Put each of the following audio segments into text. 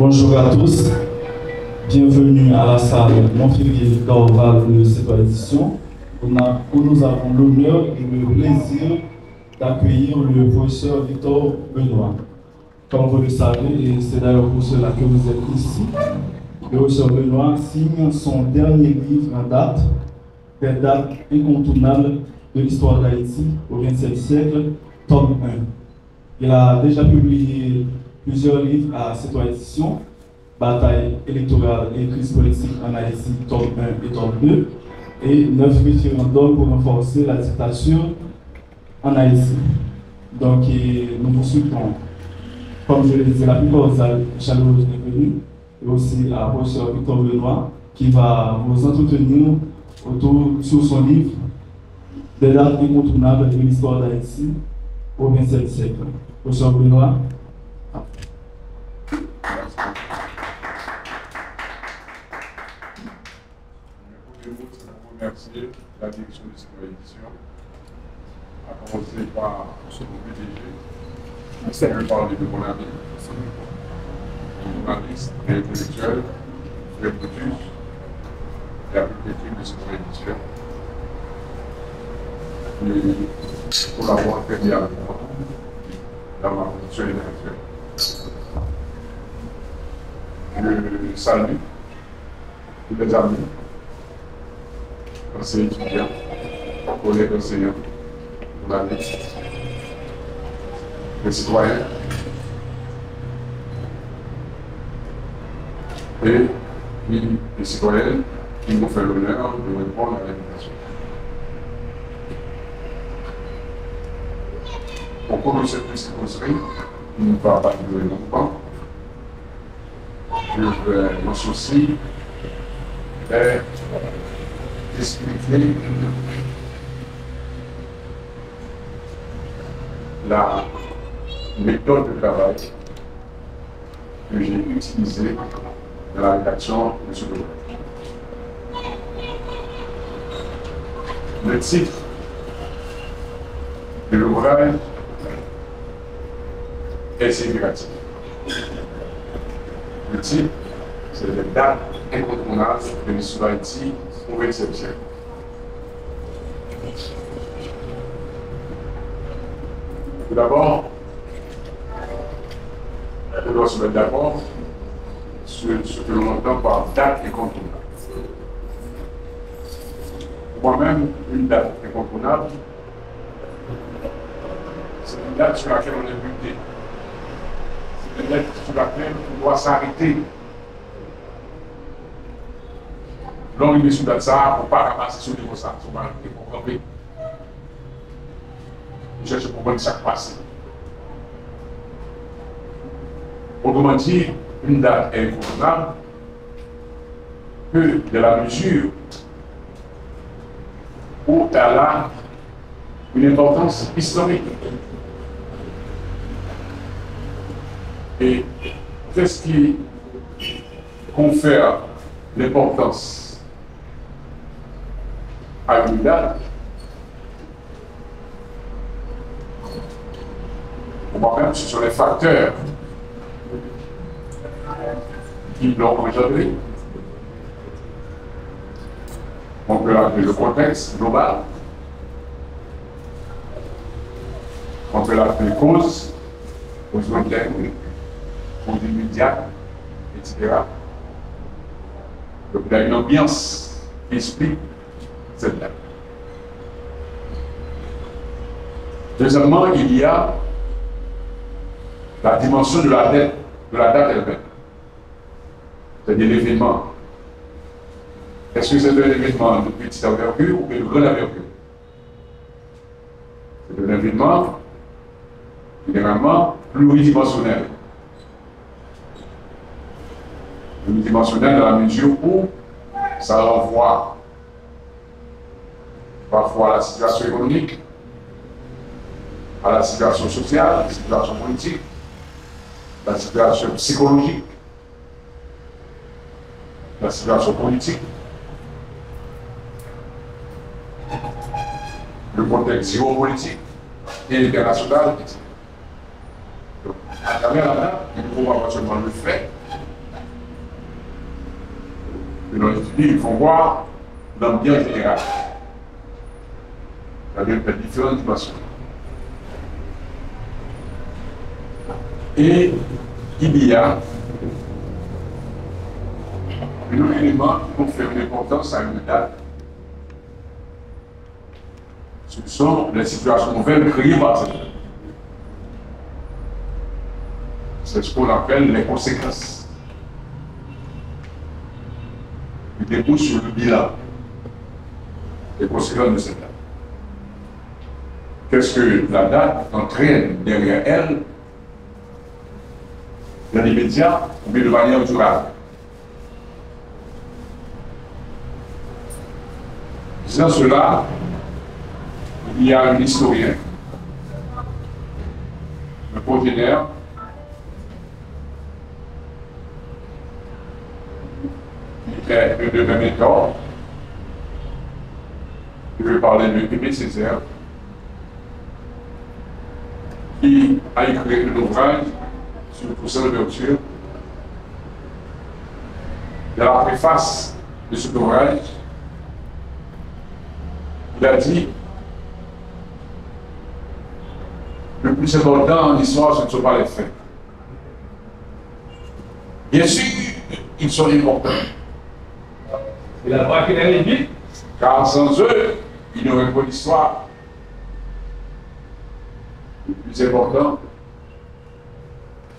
Bonjour à tous, bienvenue à la salle Montfévrier Dorval de cette édition où nous avons l'honneur et le plaisir d'accueillir le professeur Victor Benoît. Comme vous le savez, et c'est d'ailleurs pour cela que vous êtes ici, le professeur Benoît signe son dernier livre en date, des dates incontournables de l'histoire d'Haïti au XXe siècle, tome 1. Il a déjà publié plusieurs livres à cette édition, Bataille électorale et crise politique en Haïti, tome 1 et tome 2, et 9 référendums pour renforcer la dictature en Haïti. Donc, nous vous souhaitons, comme je l'ai dit, la plus cordiale chaleureuse bienvenue, et aussi à professeur Victor Benoît, qui va vous entretenir sur son livre Des dates incontournables de l'histoire d'Haïti au XXe siècle. Professeur Benoît. Remercier la direction de cette édition, à commencer par son PDG, je veux parler de mon ami, journaliste et intellectuel, Frère Brutus, et la bibliothèque de cette édition, qui collabore très bien avec moi dans ma fonction intellectuelle. Je salue tous les amis, enseignants étudiants, collègues enseignants, journalistes, les citoyens et les citoyennes qui m'ont fait l'honneur de répondre à l'invitation. Au cours de cette circonstance, il ne va pas durer longtemps. Je vais m'associer et expliquer la méthode de travail que j'ai utilisée dans la rédaction de ce document. Le titre de l'ouvrage est significatif. Le titre, c'est les dates incontournables de l'histoire d'Haïti au XXe siècle. Tout d'abord, on doit se mettre d'accord sur ce que l'on entend par date incontournable. Moi-même, une date incontournable, c'est une date sur laquelle on est buté. C'est une date sur laquelle on doit s'arrêter. L'on est sur ça pour ne pas passer sur le ça, pour ne pas camper. Je cherche pour comprendre ce qui s'est passé. Autrement dit, une date est incontournable que de la mesure où elle a une importance historique. Et qu'est-ce qui confère l'importance à une date? Moi-même, ce sont les facteurs qui l'ont engendré. On peut l'appeler le contexte global. On peut l'appeler cause, cause lointaine, cause immédiate, etc. Donc il y a une ambiance qui explique cette date. Deuxièmement, il y a la dimension de la date elle-même. C'est-à-dire l'événement. Est-ce que c'est un événement de petite envergure ou de grande envergure? C'est un événement généralement pluridimensionnel. Pluridimensionnel dans la mesure où ça renvoie parfois à la situation économique, à la situation sociale, à la situation politique, la situation psychologique, la situation politique, le contexte géopolitique et international, etc. Donc, à travers la date, il faut voir seulement le fait que l'on étudie, il faut voir l'ambiance générale. C'est-à-dire différentes dimensions. Et il y a un élément qui confère une importance à une date. Ce sont les situations nouvelles créées par cette date. C'est ce qu'on appelle les conséquences. Qui débouchent sur le bilan. Les conséquences de cette date. Qu'est-ce que la date entraîne derrière elle, dans l'immédiat, mais de manière durable? Disant cela, il y a un historien, un progénère, qui est un de mes mentors. Je vais parler de Aimé Césaire, qui a écrit un ouvrage sur le Toussaint Louverture. Dans la préface de cet ouvrage, il a dit: le plus important en histoire, ce ne sont pas les faits. Bien sûr, ils sont importants. Il a pas qu'il allait vite. Car sans eux, il n'y aurait pas d'histoire. Le plus important,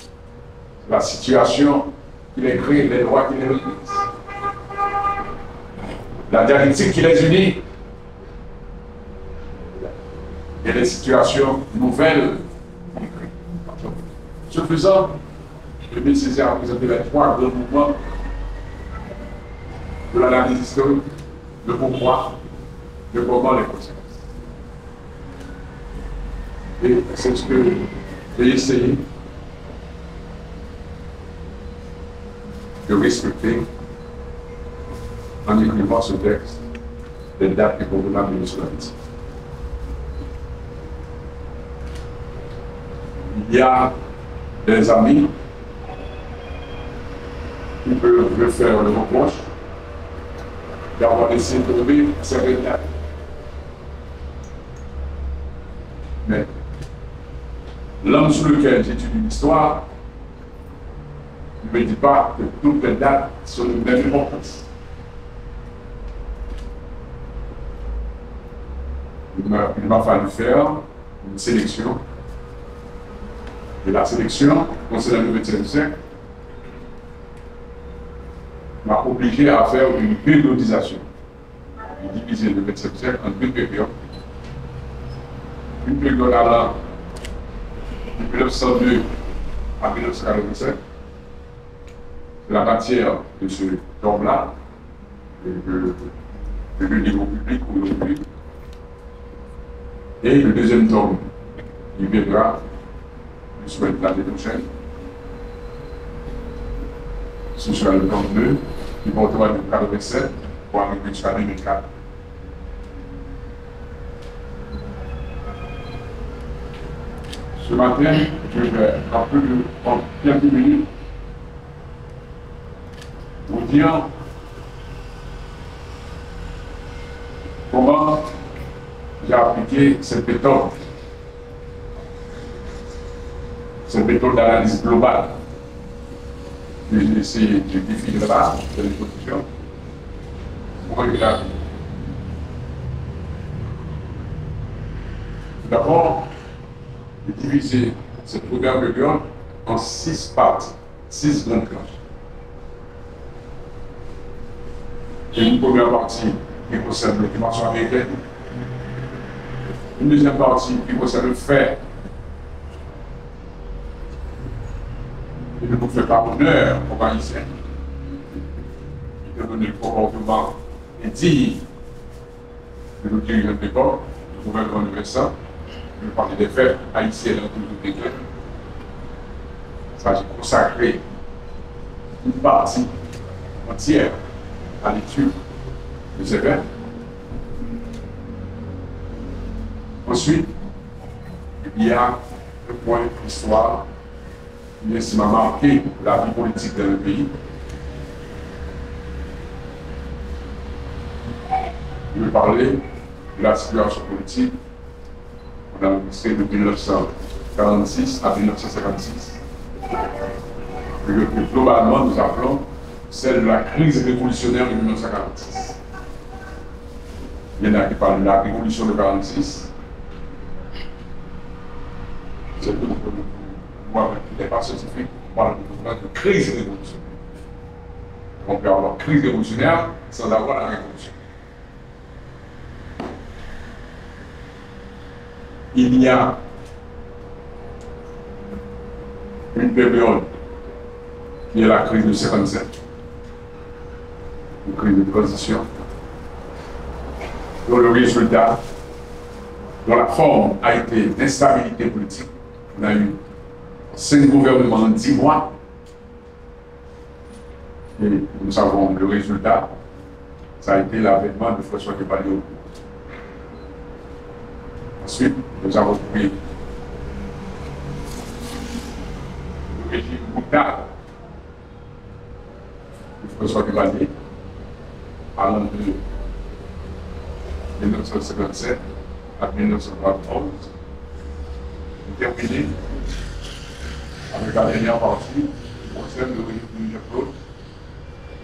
c'est la situation qui les crée, les droits qui les réunissent, la dialectique qui les unit, et les situations nouvelles qui les créent. Ce faisant, Aimé Césaire a présenté les trois grands mouvements de l'analyse historique, le pourquoi, le comment, les conséquences. Et c'est ce que j'ai essayé de respecter en écrivant ce texte, les dates et convenables de l'histoire. Il y a des amis qui peuvent me faire le reproche d'avoir essayé de trouver certaines dates. Mais l'homme sur lequel j'étudie l'histoire ne me dit pas que toutes les dates sont de même importance. Il m'a fallu faire une sélection. Et la sélection, concernant le XXe siècle, m'a obligé à faire une périodisation. J'ai divisé le XXe siècle en deux périodes. Une période allant de 1902 à 1947. C'est la matière de ce tome-là, de le niveau public ou non public. Et le deuxième tome, il viendra, je souhaite l'année prochaine. Ce sera le tome 2, qui portera de 1987 pour arriver jusqu'à 2004. Ce matin, je vais en quelques minutes vous dire comment j'ai appliqué cette méthode d'analyse globale que j'ai essayé de définir là, de l'exposition, pour regarder. D'abord, j'ai divisé cette première période en 6 parties, 6 grandes classes. Et une première partie qui concerne la dimension américaine, une deuxième partie qui concerne le fait et ne nous fait pas honneur aux Haïtiens, qui ont donné le comportement et dit de nos dirigeants de l'époque, le gouvernement universel. Je vais parler des faits haïtiens dans tout le décret. Ça, j'ai consacré une partie entière à l'étude de ces faits. Ensuite, il y a un point d'histoire qui m'a marqué la vie politique dans le pays. je vais parler de la situation politique qu'on a enregistrée depuis 1946 à 1956, que globalement nous appelons celle de la crise révolutionnaire de 1946. Il y en a qui parlent de la révolution de 1946. C'est que moi, qui n'est pas scientifique, on parle de crise révolutionnaire. On peut avoir crise révolutionnaire sans avoir la révolution. Il y a une période qui est la crise de 57, une crise de transition, dont le résultat, dont la forme a été d'instabilité politique. On a eu 5 gouvernements en 10 mois. Et nous savons le résultat, ça a été l'avènement de François Duvalier. Ensuite, nous avons pris le régime brutal de François Duvalier allant de 1957 à 1991, terminé avec la dernière partie qui concerne le régime de Jean-Claude,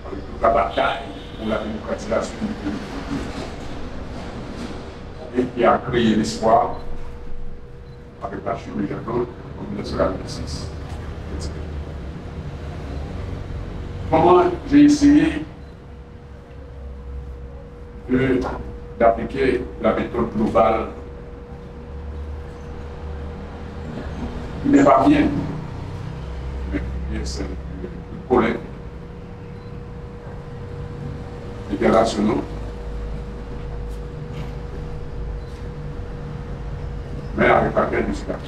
avec toute la bataille pour la démocratisation du pays, et qui a créé l'espoir avec la chute de Jean-Claude en 1946. Comment j'ai essayé d'appliquer la méthode globale qui n'est pas bien, mais qui est celle du collègue internationaux, mais avec laquelle je suis d'accord.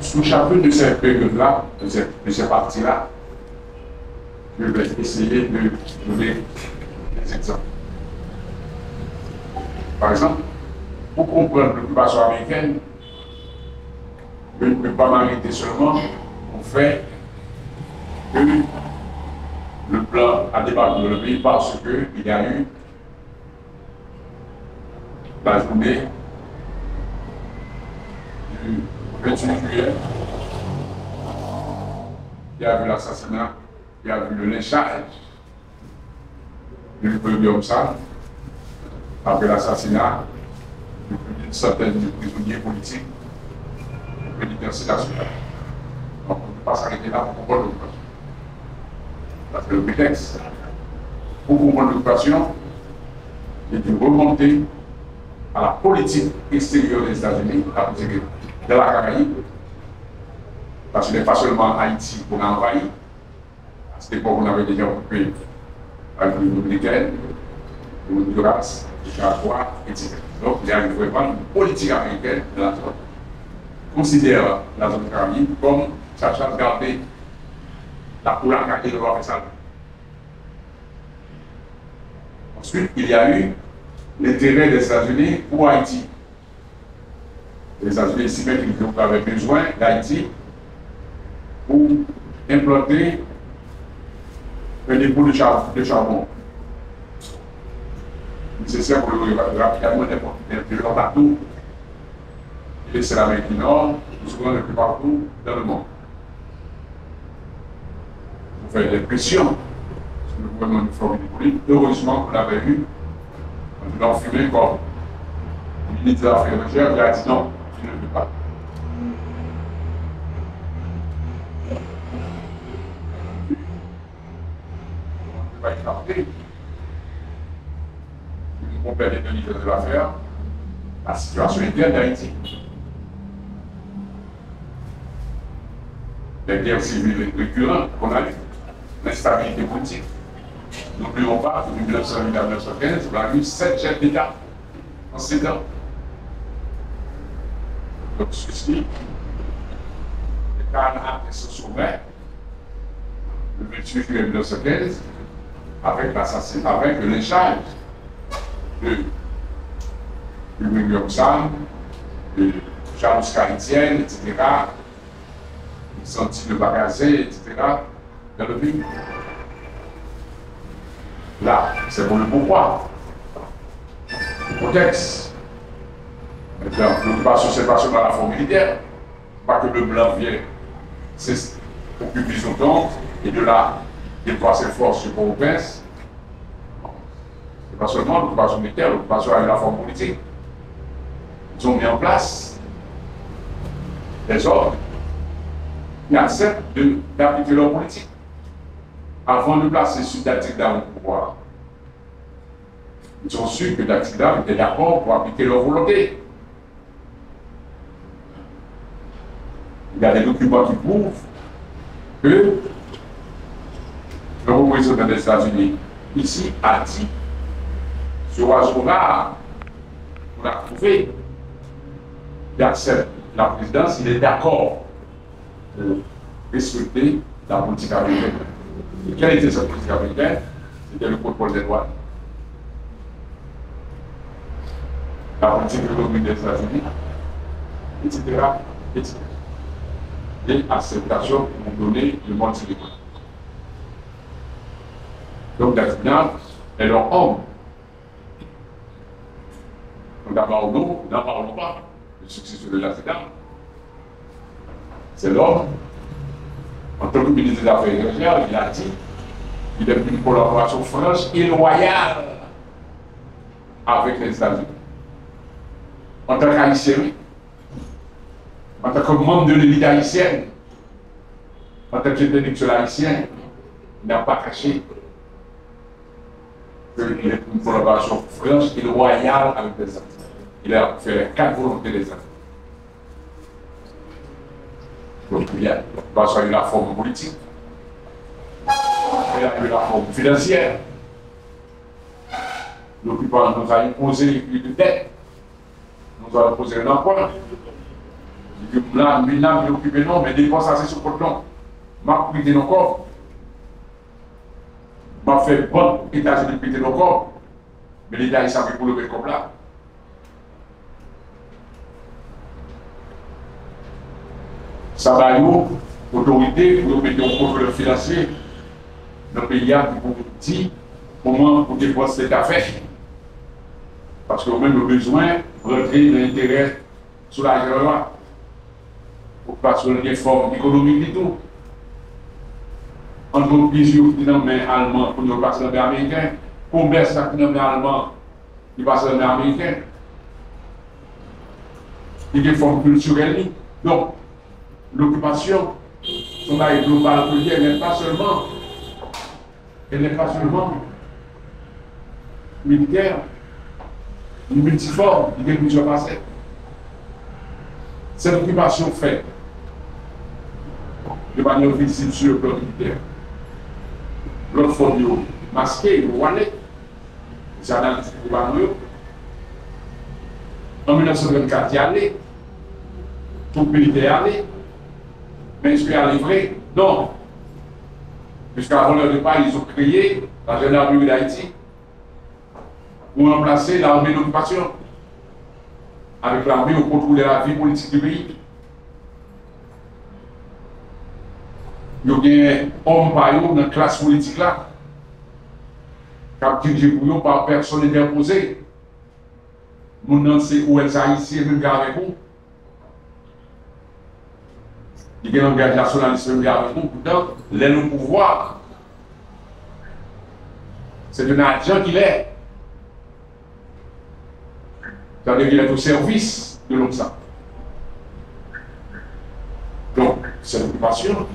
Sous chacune de ces périodes-là, de ces parties-là, je vais essayer de donner des exemples. Par exemple, pour comprendre l'occupation américaine, je ne peux pas m'arrêter seulement au fait que le plan a débattu dans le pays parce qu'il y a eu la journée du 28 juillet, il y a eu l'assassinat, il y a eu le lynchage du premier homme sale, après l'assassinat de plus d'une centaine de prisonniers politiques au pénitencier national. Donc on ne peut pas s'arrêter là pour comprendre l'occupation. Parce que le prétexte pour comprendre l'occupation est de remonter à la politique extérieure des États-Unis, la politique de la Caraïbe, parce que ce n'est pas seulement Haïti qu'on a envahi. À cette époque, on avait déjà occupé la République dominicaine, le Honduras, le Nicaragua, etc. Donc, il y a vraiment une politique américaine de la zone. Considère la zone Caraïbe comme sachant garder la Poulaca et le roi Faisal. Ensuite, il y a eu l'intérêt des États-Unis pour Haïti. Les États-Unis estimaient qu'ils avaient besoin d'Haïti pour implanter un dépôt de charbon nécessaire pour le rapidement de leur bateau et laisser l'Amérique du Nord, souvent un peu partout dans le monde. Pour faire des pressions sur le gouvernement de Floride politique, heureusement qu'on avait eu un blanc fumé comme le ministre des Affaires étrangères qui a dit non, tu ne peux pas. On ne peut pas écarter une complète intelligence de l'affaire, la situation interne d'Haïti. Les guerres civiles récurrentes qu'on a eues, l'instabilité politique. N'oublions pas que de 1908 à 1915, on a eu 7 chefs d'État en 7 ans. Donc ceci, les Canadiens se sommet le 28 juillet 1915 avec l'assassinat, avec le lynchage de William Sam, de Charles Caritienne, etc., Senti de Bagazé, etc., dans le pays. C'est pour le pourquoi. Le contexte. Maintenant, l'occupation, c'est pas seulement la forme militaire. Pas que le blanc vient occuper son temps et de là, déploie ses forces sur Port-au-Prince. C'est pas seulement l'occupation militaire, l'occupation avec la forme politique. Ils ont mis en place des ordres qui acceptent d'appliquer leur politique avant de placer sur Daxida au pouvoir. Ils ont su que Daxida était d'accord pour appliquer leur volonté. Il y a des documents qui prouvent que le représentant des États-Unis ici a dit, ce oiseau-là, on a prouvé, il accepte la présidence, il est d'accord pour respecter la politique américaine. Et quelle était cette politique américaine? C'était le contrôle des douanes. La politique économique des États-Unis, etc., etc. Et acceptation pour donner le monde libre. Donc, Daxida est leur homme. Donc, d'abord, nous n'en parlons pas. Le successeur de Daxida, c'est l'homme. En tant que ministre des Affaires étrangères, il a dit qu'il a une collaboration franche et loyale avec les États-Unis. En tant qu'haïtien, en tant que membre de l'élite haïtienne, en tant qu'intellectuel haïtien, il n'a pas caché qu'il est une collaboration franche et loyale avec les États-Unis. Il a fait les 4 volontés des États-Unis. Donc il y a eu la forme politique, il y a eu la forme financière. L'occupant nous a imposé plus de dettes, nous a imposé un emprunt. Là, il a occupé non, mais dépenses assez sur le nom. M'a prêté nos corps. M'a fait bon États-Unis prêter nos corps. Mais l'État, il savait pour lever comme là. Ça va y avoir autorité pour mettre un contrôleur financier dans le pays pour dire comment pour dépenser cette affaire. Parce qu'on a même besoin de rentrer l'intérêt sur l'argent pour passer sur les réformes économiques et tout. Entreprise qui ont dans les mains allemands pour nous passer dans les mains américains, commerce qui ont dans les mains allemands qui passe dans les mains américains. Il y a des réformes culturelles. Donc, l'occupation, son bail global, elle n'est pas seulement militaire, une multiforme, il y a plusieurs facettes. Cette occupation fait de manière visible sur le plan militaire. L'autre fois, masqué, vous voyez, c'est analysé pour en 1924, il y allait, tout militaire allait. Mais est-ce qu'il y a livré? Non. Puisqu'avant leur départ, ils ont créé la gendarmerie d'Haïti pour remplacer l'armée d'occupation. Avec l'armée, on contrôlait la vie politique du pays. Il y a un homme par eux dans la classe politique là, qui a dirigé pour eux par personne interposée. Mon c'est où elle haïtien, même avec vous. Il y a un engagement nationaliste avec nous, pourtant, le pouvoir, c'est un agent qu'il est. C'est-à-dire qu'il est au service de l'homme ça. Donc, c'est l'occupation.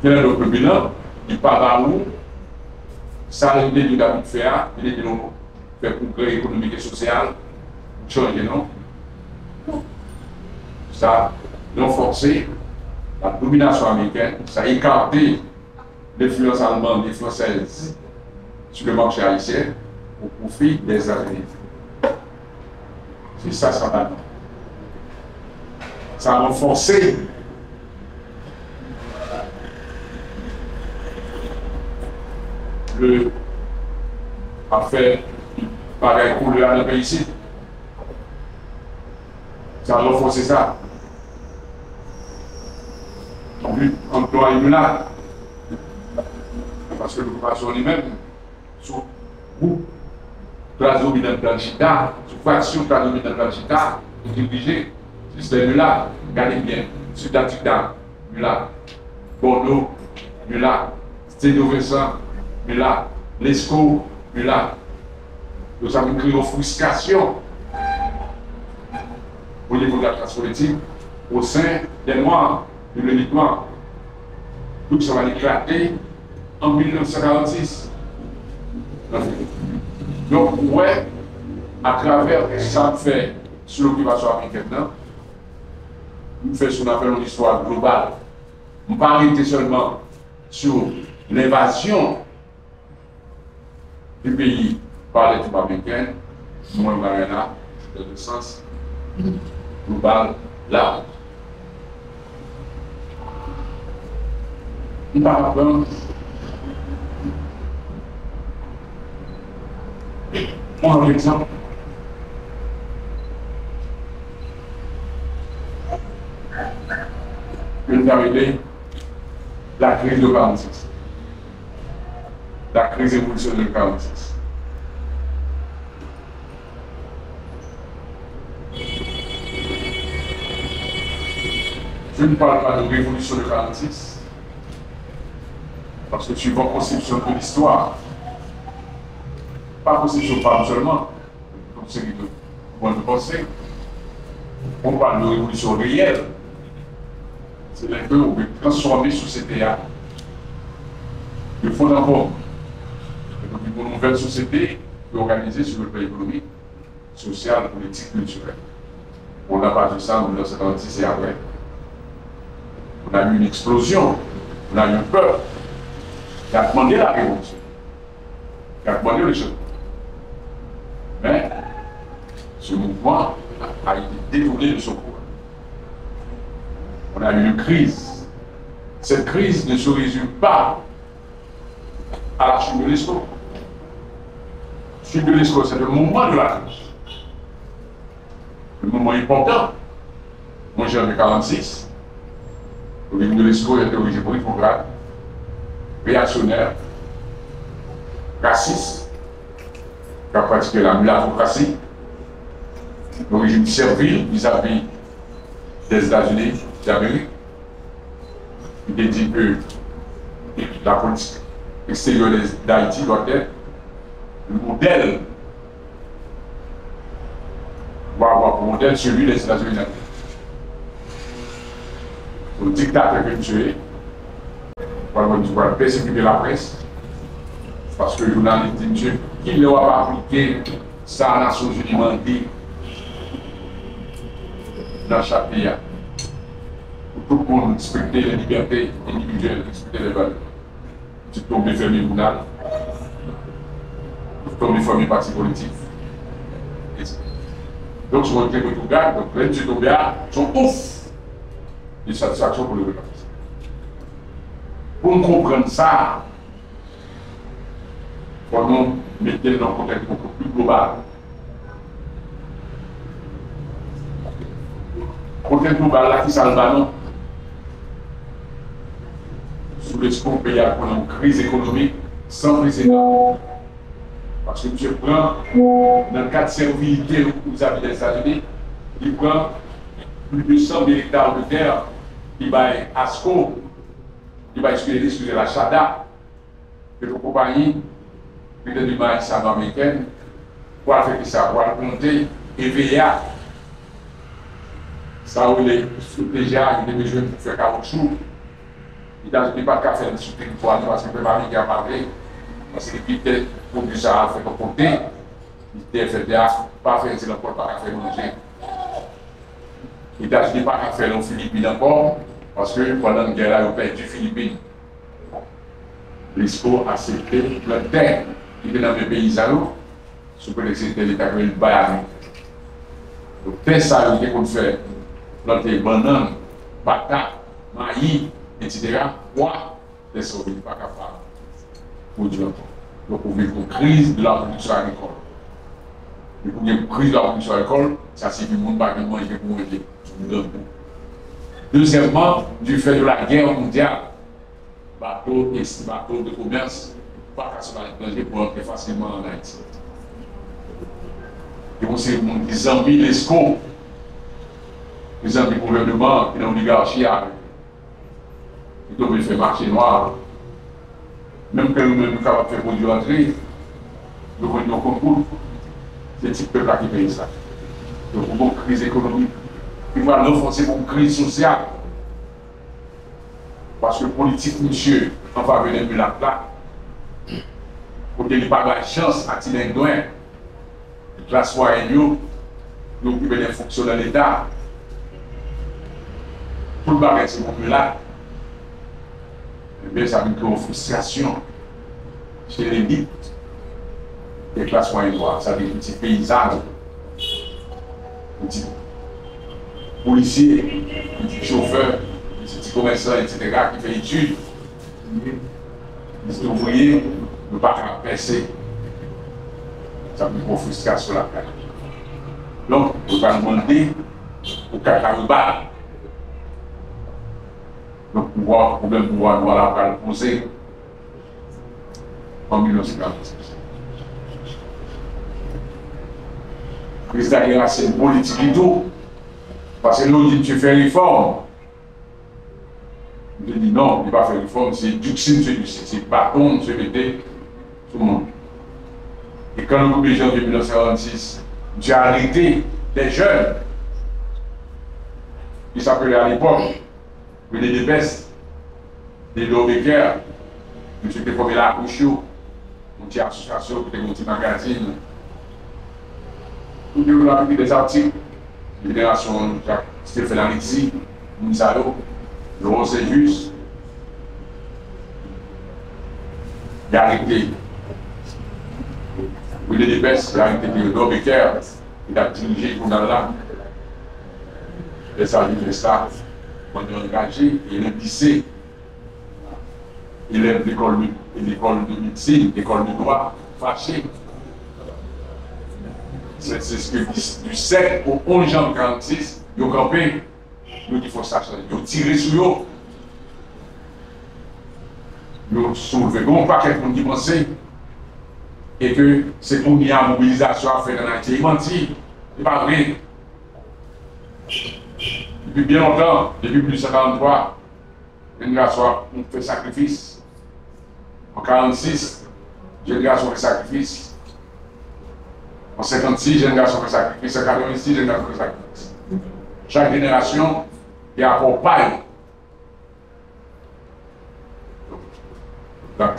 Quel est notre bilan? Il part à où? Ça, l'idée de David Féa, l'idée de nous faire progrès économique et social, changer, non? Ça, renforcer la domination américaine, ça a écarté l'influence allemande et française sur le marché haïtien au profit des États-Unis. C'est ça, ça va. Ça a renforcé le affaire pareil pour le pays ici. Ça a renforcé ça. En but, emploi là. Parce que l'occupation lui-même sur groupe classe dominante dans le Chita, sur fraction classe dominante dans le Chita, pour diriger le système là, regardez bien, Sud-Atida, là, Bordeaux, là, Stédio-Vincent, là, Lescaut, là. Nous avons créé une frustration au niveau de la classe politique au sein des Noirs, de l'élite noire. Donc ça va éclater en 1946. Donc, ouais, à travers ça fait sur l'occupation américaine, nous faisons ce qu'on appelle une histoire globale. On ne va pas arrêter seulement sur l'invasion du pays par les troupes américaines, moi, Mariana, dans le sens global, là. On va apprendre. Prends un exemple. Une arrivée, la crise de 46. La crise évolutionnelle de 46. Je ne parle pas de révolution de 46, parce que suivant la conception de l'histoire, pas conception de femme seulement, comme c'est de point de pensée, on parle de révolution réelle. C'est là qu'on veut transformer société de fond en comble. Donc, une nouvelle société organisée sur le plan économique, social, politique, culturel. On n'a pas vu ça en 1956 et après. On a eu une explosion, on a eu un peuple qui a demandé la révolution, qui a demandé le changement. Mais ce mouvement a été détourné de son pouvoir. On a eu une crise. Cette crise ne se résume pas à la chute de l'ESCO. La chute de l'ESCO, c'est le moment de la crise. Le moment important. Moi, j'ai en 1946. Le régime de l'ESCO est dirigé pour rétrograde, réactionnaire, raciste, qui a pratiqué la mulatocratie, le régime servile vis-à-vis des États-Unis d'Amérique. Il dit que la politique extérieure d'Haïti doit être le modèle, doit avoir pour modèle celui des États-Unis d'Amérique. Le dictateur que tué, on va persécuter la presse, parce que le journaliste dit monsieur, qu'il ne va pas appliquer ça à la Nations Unies mandée dans chaque pays. Pour tout le monde respecter les libertés individuelles, respecter les valeurs. Tu tombes des familles journal, tu tombes des familles partis politiques. Donc, je vois que tout gars, donc les petits tombés sont ouf. De satisfaction pour le gouvernement. Pour nous comprendre ça, il faut nous mettre dans un contexte beaucoup plus global. Le contexte global, là, qui s'en va, non? Sous l'ESCO, on a une crise économique sans précédent. Parce que M. prend, dans le cas de servilité vis-à-vis des États-Unis, il prend plus de 100 000 hectares de terre, il va à ASCO, il va excusez la Chada, que nos compagnies, peut-être du maïs américaine, pour faire ça, pour compter et VA. Ça où les déjà, il est besoin de faire caoutchouc. Il n'a pas qu'à faire sur le territoire, parce que le Amérique a parlé, parce que peut-être pour que ça fait compter, il était fait pas faire c'est encore pas faire manger. Les États-Unis n'ont pas faire en Philippines encore, parce que pendant la guerre, ils ont perdu les Philippines. L'ESCO a accepté le terre qui était dans les pays alos, sous que c'était l'État qui le Bayern. Donc, terre ça, il qu'on fait planter bananes, patates, maïs, etc. Quoi, les sauver pas capables de produire encore. Donc, on vit une crise de la production agricole. Et pour une crise de la production agricole, ça signifie que le monde ne peut pas manger pour manger. Deuxièmement, du fait de la guerre mondiale, bateaux de commerce pas qu'à son étranger pour entrer facilement en Haïti. Et on sait des amis l'ESCO, des amis du gouvernement, qui ont l'oligarchie qui doivent faire marché noir. Même que nous-mêmes nous capables de faire produire entrer, nous venons au concours. C'est le type de peuple qui paye ça. Donc, pour une crise économique, il va renforcer pour une crise sociale. Parce que politique, monsieur, on va venir de la plaque. Pour qu'il n'y ait pas de chance à tirer loin. La classe moyenne, nous occupons des fonctions de l'État. Tout le bagage, c'est pour là. Eh bien, ça veut dire une frustration chez l'élite des classes moyennes noires. Ça veut dire des petits paysans, des petits policiers, des petits chauffeurs, des petits commerçants, etc., qui font études, des petits ouvriers, ne pas percer. Ça veut dire une frustration là. Donc, on va demander au Kakaruba. Le problème pouvoir nous va le poser en 1946. Le président c'est une politique du tout. Parce que nous dit tu fais réforme. Je dis non, il ne va pas faire réforme, c'est Duxine, c'est bâton, c'est mettez tout le monde. Et quand le gouvernement janvier 1946, j'ai arrêté des jeunes qui s'appelaient à l'époque les Dépès, les Lobécaires, M. qui formé la Couchou, une petite association, un petit magazine. Tout le monde a des articles, Génération Stéphane Alexis, Mounzalo, Laurent Séjus. Il a arrêté. Les Dépès, il a arrêté les Lobécaires, il a dirigé le journal là. Les services de ça. On est engagé, il est lycée, il est l'école de médecine, l'école de droit, fâché. C'est ce que du 7 au 11 janvier 1946, ils ont campé, nous il faut ça changer. Ils ont tiré sur eux, ils ont soulevé bon paquet de monde qui pensait, et que c'est pour qu'il y ait une mobilisation à faire dans Haïti. Ils mentent, c'est pas vrai. Depuis bien longtemps, depuis 1943, une génération a fait sacrifice. En 1946, une génération fait sacrifice. En 1956, une génération fait sacrifice. En 1986, une génération fait sacrifice. Chaque génération est accompagne. Donc,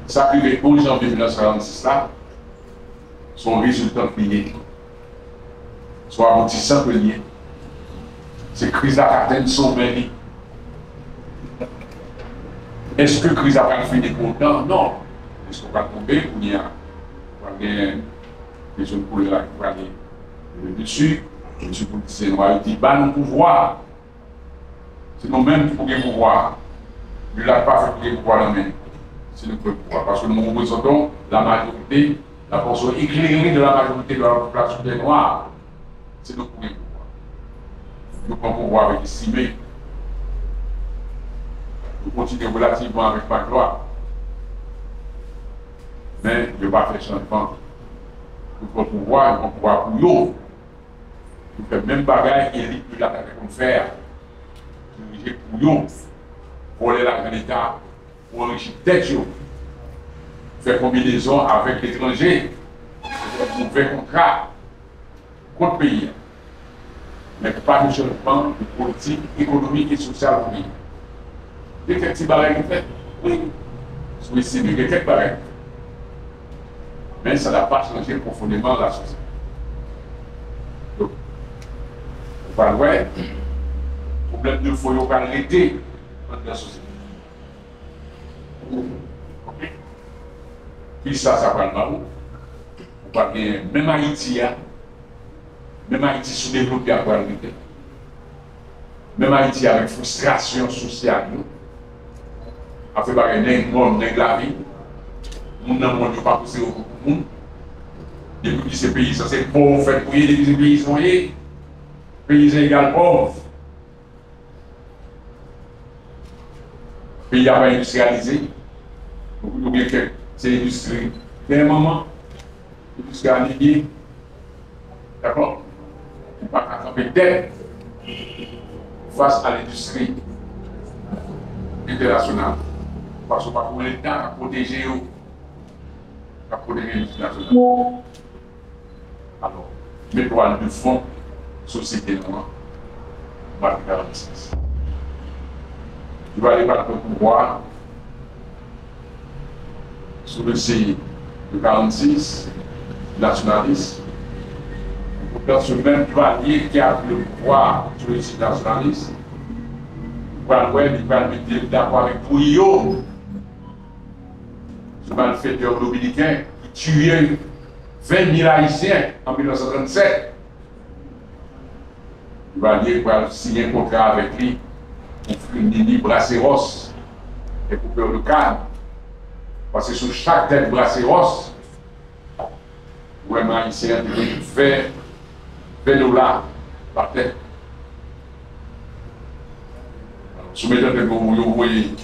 ça arrive au 11 janvier 1946 là, son résultat plié, soit aboutissant lié. C'est crise à Catène sont bénis. Est-ce que crise à pas fini pour autant? Non. Est-ce qu'on va tomber ou il y a des jeunes couleurs là qui vont aller dessus? Je suis politicien noir, il dit bah nous pouvoir. C'est nous-mêmes qui pouvons le pouvoir. Lui n'a pas fait pour le pouvoir la main. C'est nous le pouvoir. Parce que nous représentons la majorité, la portion éclairée de la majorité de la population des Noirs. C'est nous pour le pouvoir. Nous pouvons pouvoir avec estimé. Nous continuons relativement avec ma gloire. Mais je ne vais pas faire changement. Nous pouvons pouvoir pour nous. Nous faisons même bagaille et l'élite de la qu'on faire. Nous pour nous. Voler l'argent de l'État. Pour enrichir tête. Faire combinaison avec l'étranger. Pour faire contrat contre le pays. Mais pas de changement de politique, économique et sociale pour lui. Il y a quelques petits barrières qui fait. Oui. Sous les cibles, il y a quelques barrières. Mais ça n'a pas changé profondément la société. Donc, on va voir, le problème de faux, on va l'arrêter dans la société. Ok? Puis ça va le barreau. On va bien, même Haïti, sous-développé à l'arrêter. Même Haïti avec frustration sociale, a fait bagarre d'un monde, d'un la vie. Nous n'avons pas poussé au monde. Depuis ces pays, ça c'est pauvre, fait pour y depuis ces pays sont y. Pays égal pauvre. Pays n'a pas industrialisé. Donc, c'est l'industrie. D'un moment, l'industrie a lié. D'accord? Il ne va pas camper tête face à l'industrie internationale. Parce qu'on va pas le temps à protéger l'industrie nationale. Alors, mettons du fond, société noire, va te garantir. Tu vas aller battre le pouvoir sous le signe de 46, nationaliste. Dans ce même palier qui a le pouvoir sur le signe nationaliste, il va mettre d'accord avec Pouillot, ce malfaiteur dominicain qui tuait 20 000 Haïtiens en 1937. Il va signer un contrat avec lui pour Nini Braceros et coupeur de canne. Parce que sur chaque tête de Braceros, vraiment Haïtien devait faire $20 par tête. Soumettant que vous voyez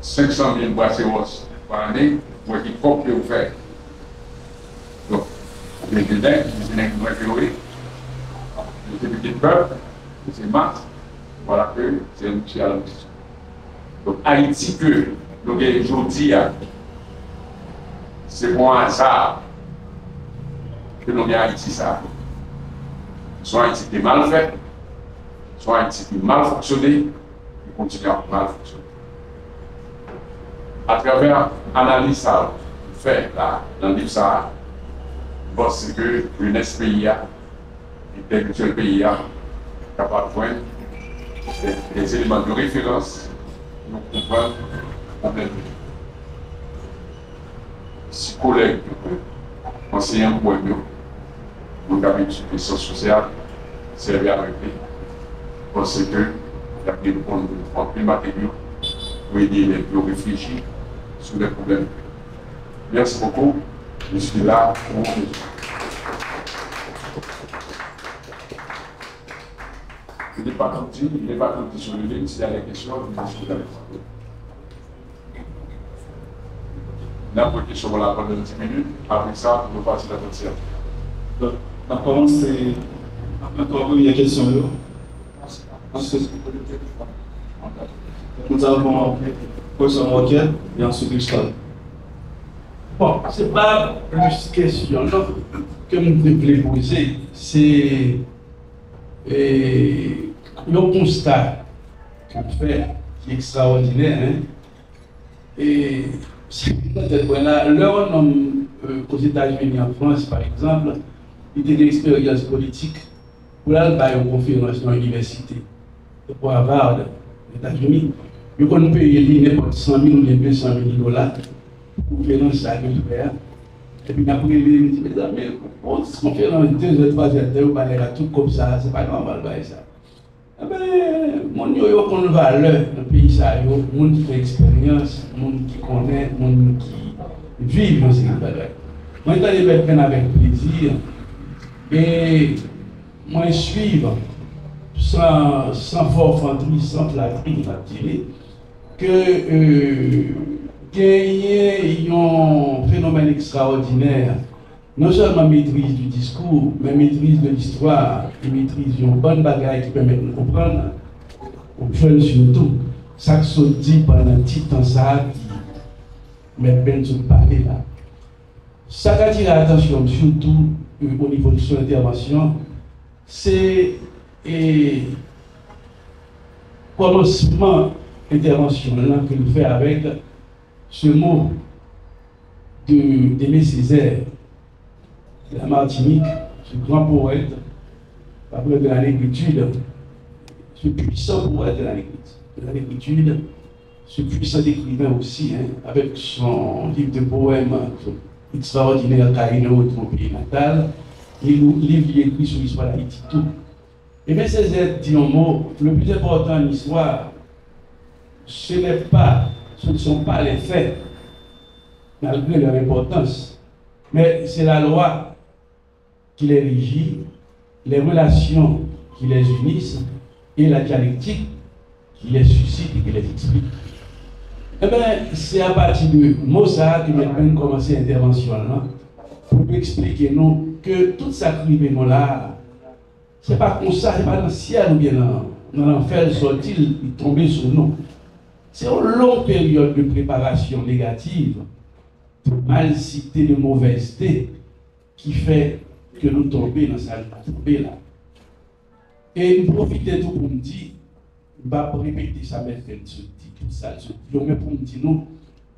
500 000 Braceros par année, pour qu'il compte que vous faites. Donc, les Bénins qui vont faire les petits peuples, c'est maths, voilà que c'est un outil à l'autisme. Donc, Haïti, que nous avons aujourd'hui, c'est pour un hasard que nous avons Haïti, ça. Soit Haïti qui est mal fait, soit Haïti qui est mal fonctionné, et continue à mal fonctionner. À travers l'analyse ça fait là, dans le livre ça, je pense que l'UNES PIA et tel que tel pays est capable de joindre des éléments de référence pour nous comprendre le problème. Si collègues, enseignants pour nous, nous avons une solution sociale, servir avec lui, parce que il y a des plus matériaux pour aider les plus réfléchis sur les problèmes. Merci beaucoup. Je suis là pour vous. Il n'est pas tout sur le ligne. S'il y a des questions, je vous discute avec vous. N'importe question, on la prendre 10 minutes. Après ça, on va passer à la deuxième. On commence encore une question. Nous avons posé une requête et ensuite le stade. Bon, ce n'est pas une question que nous devons poser, c'est un constat qu'on fait qui est extraordinaire. Hein? Et c'est peut-être là, l'heure aux États-Unis, en France par exemple, il y a des expériences politiques pour aller à une conférence dans l'université, pour Harvard, aux États-Unis. Nous pouvons payer n'importe 100 000 ou 200 000 $. Pour faire ça, et puis après, il dit, mes amis, on fait dans 2 ou 3 heures, on va aller tout comme ça, c'est pas normal, ça. Eh bien, mon yo a une valeur dans le pays, le monde qui fait expérience, le monde qui connaît, le monde qui vit dans ces valeurs. Moi, je vais faire avec plaisir et moi, je suis sans forfanterie, sans flatterie, que il y a un phénomène extraordinaire, non seulement maîtrise du discours, mais maîtrise de l'histoire, et maîtrise d'une bonne bagaille qui permet de comprendre, aux jeunes surtout, ça que se dit pendant un petit temps, ça qui met bien de parler là. Ça qui attire l'attention, surtout au niveau de son intervention, c'est le commencement d'intervention qu'il fait avec ce mot d'Aimé Césaire, de la Martinique, ce grand poète, après de la négritude, ce puissant poète de la négritude, ce puissant écrivain aussi, hein, avec son livre de poèmes extraordinaire, Caïno, de mon pays natal, et le livre qui écrit sur l'histoire d'Haïti, tout. Aimé Césaire dit un mot, le plus important en histoire, ce ne sont pas les faits, malgré leur importance, mais c'est la loi qui les régit, les relations qui les unissent et la dialectique qui les suscite et qui les explique. Eh bien, c'est à partir de Mozart que nous commencé l'intervention là, pour expliquer nous que tout ça qui nous là, c'est pas comme ça, c'est pas dans le ciel ou bien dans l'enfer sortir, il tomber sur nous. C'est une longue période de préparation négative, de mal cité, de mauvaiseté, qui fait que nous tombons dans cette tombée là. Et nous profitons tout pour me dire, je ne vais pas répéter ça, mais je dit tout ça. Je vais pour me dire, nous,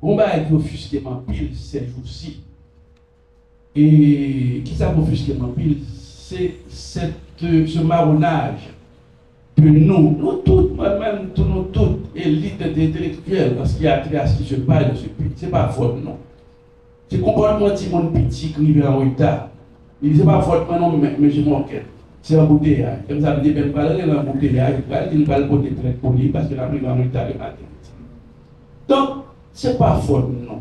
on va être offusqué en pile ces jours-ci. Et qui ça offusqué en pile? C'est ce marronnage que nous tous, moi-même, nous toutes, élites intellectuelles, parce qu'il y a très à ce qui se passe dans ce pays. Ce n'est pas faute, non. C'est comportement de mon petit qui vient en retard. Il dit, c'est pas faute, non, mais je m'en quête. C'est un bouteillage. Comme ça, je ne peux pas aller dans un bouteillage, je ne peux pas le porter très poli parce que la prise en retard le matin. Donc, ce n'est pas faute, non.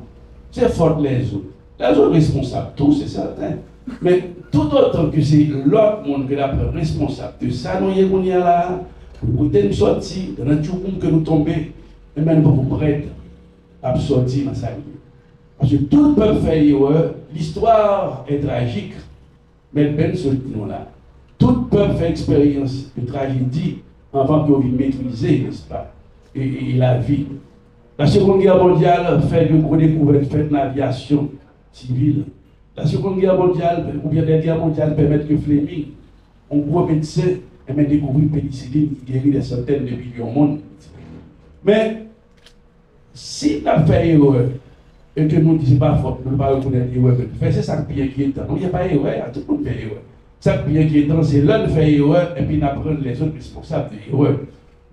C'est faute les autres. Les autres responsables, tous, c'est certain. Mais tout autant que c'est l'autre monde qui est responsable de ça, nous y a là, pour que nous sortir, dans le jour que nous tombons, et même nous sommes prêts à sortir dans sa vie. Parce que tout le peuple fait erreur, l'histoire est tragique, mais ben nous là. Tout peuple fait expérience de tragédie avant qu'on puisse maîtriser, n'est-ce pas, et la vie. La Seconde Guerre mondiale fait de gros découvertes faites dans l'aviation civile. La Seconde Guerre mondiale, ou bien la guerre mondiale, permettent que Fleming, un gros médecin, ait découvert la pénicilline qui guérit des centaines de millions de monde. Mais si nous avons fait erreur, et que nous ne disons pas faute, nous ne pas reconnaître l'erreur que nous faisons, c'est ça qui est inquiétant. Il n'y a pas d'erreur, tout le monde fait erreur. Ça qui est inquiétant, c'est l'un de faire erreur et puis d'apprendre les autres responsables de l'erreur.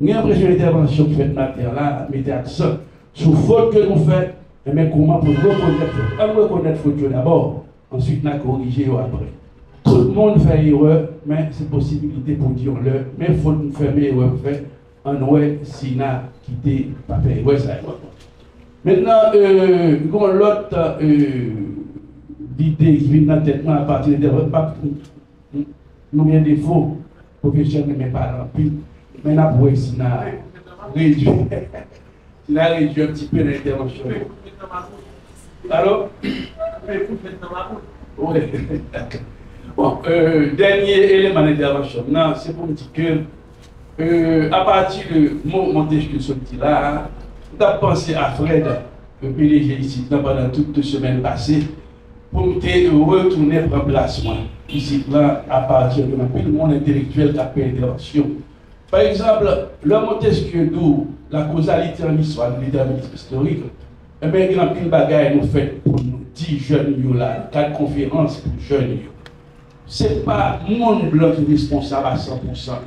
Nous avons l'impression que l'intervention qui fait de matière là, mettez accent sur la faute que nous faisons, mais comment pour reconnaître faute d'abord, ensuite nous corriger après. Tout le monde fait erreur, mais c'est possibilité pour dire le, mais il faut nous faire erreur, fait en ouais, si nous quitté, pas faire erreur, ça maintenant, l'autre idée qui vient dans la tête à partir de nous bien des faux professionnels, mais pas remplis. Mais là, pour essayer de réduire un petit peu l'intervention. Alors, oui. Bon, dernier élément d'intervention. Non, c'est pour me dire que, à partir de Montesquieu sorti là, on a pensé à Fred, le PDG ici, pendant toute semaine passée, pour me retourner en remplacement. Ici, là, à partir de le monde intellectuel qui a fait intervention. Par exemple, le Montesquieu d'où la causalité en histoire de l'établissement historique, eh bien, il y a une bagaille nous fait pour nous 10 jeunes là, 4 conférences pour jeunes. Ce n'est pas mon blanc qui est responsable à 100%.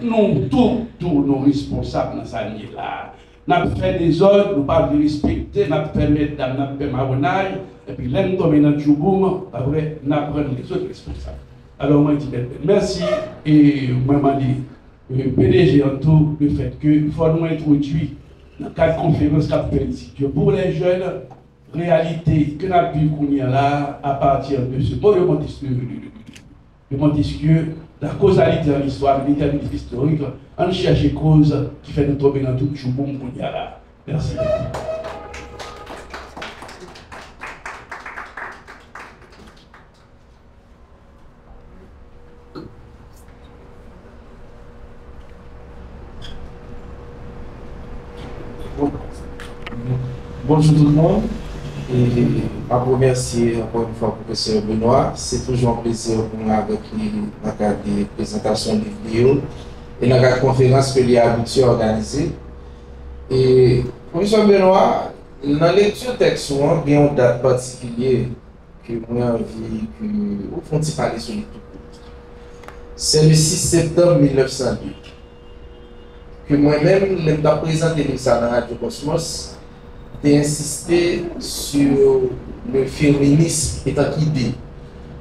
Nous, tous nos responsables dans sa vie là. Nous avons fait des ordres, nous ne pas respecter, nous avons fait mesdames, nous avons fait marronnage, et puis là, nous tombons dans le chouboum, après, nous apprenons les autres responsables. Alors, moi, je dis merci, et moi, je dis, PDG en tout, le fait qu'il faut nous introduire dans 4 conférences qu'a fait ici. Pour les jeunes, réalité que nous avons pu connaître là, à partir de ce mot de Montesquieu, la causalité dans l'histoire, de l'éternité historique, on cherche des causes qui fait nous tomber dans tout le chouboum qu'on y a là. Merci. Bonjour tout le monde. Et à vous remercier encore une fois, professeur Benoît. C'est toujours un plaisir pour nous avec lui dans le cadre des présentations de vidéos et dans la conférence que lui a habitué à organiser. Et professeur Benoît, dans la lecture du texte, il y a une date particulière que moi envie que vous font parler sur le tout. C'est le 6 septembre 1902 que moi-même, je vais présenter ça dans Radio Cosmos, d'insister sur le féminisme étant idée.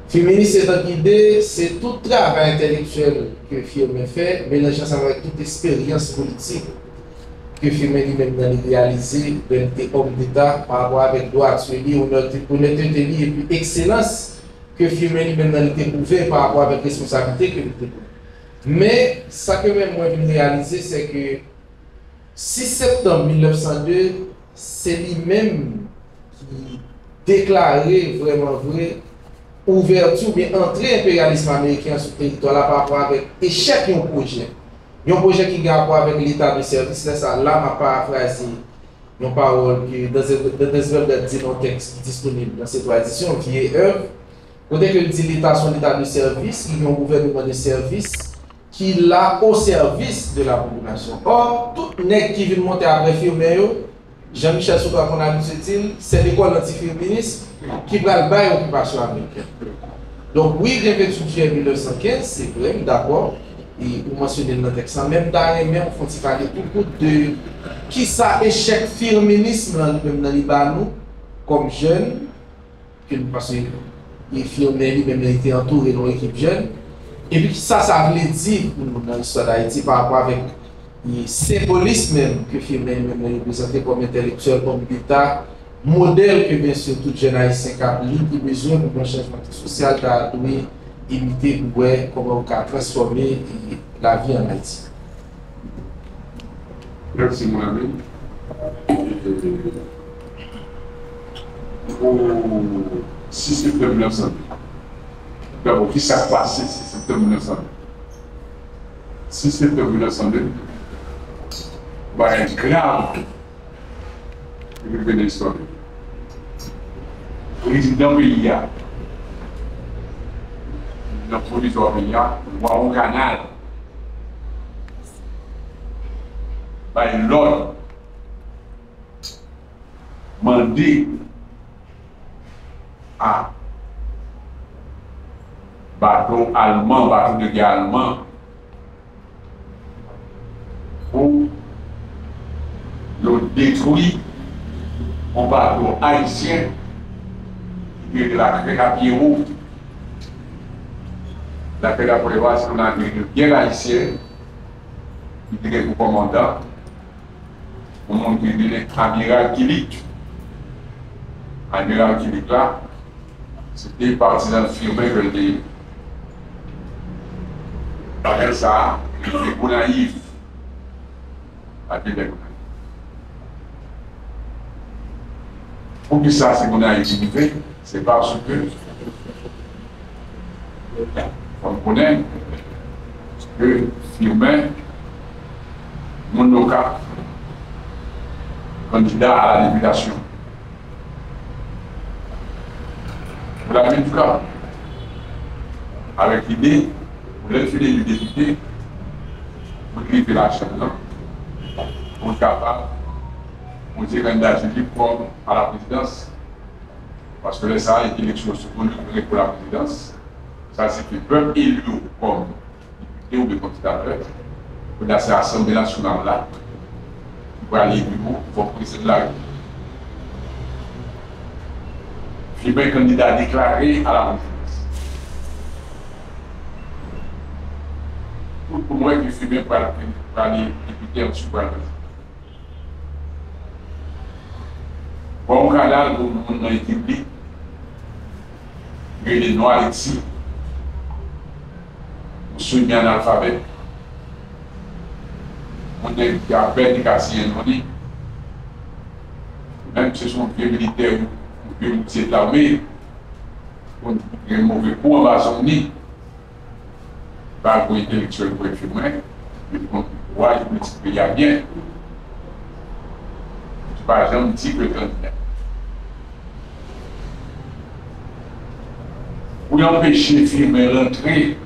Féminisme étant idée, c'est tout travail intellectuel que Firmin fait, mélangé ensemble avec toute expérience politique que Firmin lui-même a réalisé d'un homme d'État par rapport avec droit, honnêteté et puis excellence que Firmin lui-même a éprouvé par rapport avec responsabilité que l'État. Mais ce que même moi je réaliser, c'est que 6 septembre 1902, c'est lui-même qui déclarait vraiment vrai ouverture, bien entrée impérialisme américain sur le territoire là par rapport avec échec d'un projet. Un projet qui a rapport avec l'état de service, là, m'a paraphrasé une parole qui dans des dit dans le texte disponible dans cette édition, vieille œuvre. Côté que dit l'État son état de service, il y a un gouvernement de service qui l'a au service de la population. Or, tout nègre qui vient monter après firmer, Jean-Michel Soukra, qu'on a dit, c'est l'école antiféministe qui va le bail l'occupation américaine. Donc, oui, il y avait sujet en 1915, c'est vrai, d'accord. Et vous mentionnez dans le texte, même dans les mêmes, on faut parler beaucoup de qui ça échec féminisme dans les Liban, comme jeune, parce qu'il filmait lui-même, il était entouré d'une équipe jeune. Et puis ça voulait dire dans l'histoire d'Haïti par rapport avec le symbolisme même que filmait lui-même représenté comme intellectuel, comme militant, modèle que bien sûr tout jeune haïtien qui a besoin d'un changement social doit imiter pour voir comment on peut transformer la vie en Haïti. Merci mon ami. Au 6 septembre 1902, d'abord, qui s'est passé 6 septembre 1902? 6 septembre 1902, un grave de l'histoire. Le président PIA, le proviseur PIA, voit un canal. L'ordre mandé à bateau allemand, bateau de guerre allemand, pour le détruire un bateau haïtien qui est de la crête à Pierrot. La crête à Pierrot, c'est qu'on a une guerre haïtienne qui était le commandant. Au monde qui est Amiral Kilik. Amiral Kilik là, c'était partisan firmé que le par ça, il était naïf. Pour que ça, c'est mon naïveté, c'est parce que, on connaît que firmé, mon cas, candidat à la députation. Vous l'avez du cas, avec l'idée, vous l'avez fait du député, vous grippez la chaîne, pour être capable, vous dire candidature libre à la présidence, parce que ça a été l'élection seconde pour la présidence, ça c'est que le peuple élu comme député ou de candidateur, pour cette Assemblée nationale là, pour aller plus haut, pour présider la République. Je suis un candidat déclaré à la présidence. Pour moi, je suis bien pour aller député en dessous de la présidence. Bon, canal, nous avons été pris. Il y a des noirs ici. Nous sommes bien analphabètes. On est à peine cassé un nom. Même si ce sont des militaires ou des l'armée, on a un mauvais coup en bas de nid. Pas pour intellectuel pour être humain, mais pour pouvoir multiplier à bien. Par exemple, petit peu candidat. Pour empêcher firmer l'entrée,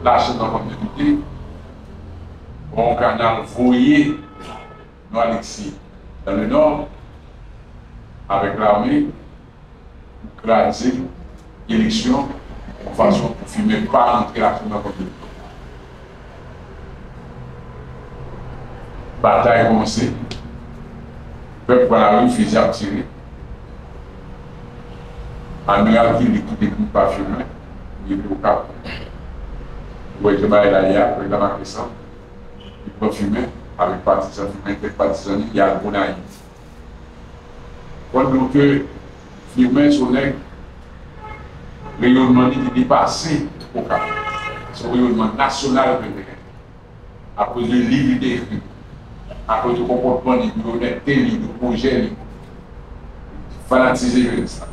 lâcher dans la communauté, on canal voyer nous Alexis dans le nord, avec l'armée, pour graser l'élection, de façon pour firmer pas l'entrée dans la communauté. Bataille commencée. Le peuple va la rue, fusil à tirer. Amiral qui l'équipe ne pas filmé, il est au cap. Vous voyez que là, il a marqué ça. Il peut filmer avec partisans, avec partisans, il y a le bon naïf. Quand nous filmer sur le rayonnement qui est dépassé au cap, son rayonnement national à cause de l'idée. à cause du comportement, de l'honnêteté, du projet, fanatisé ça.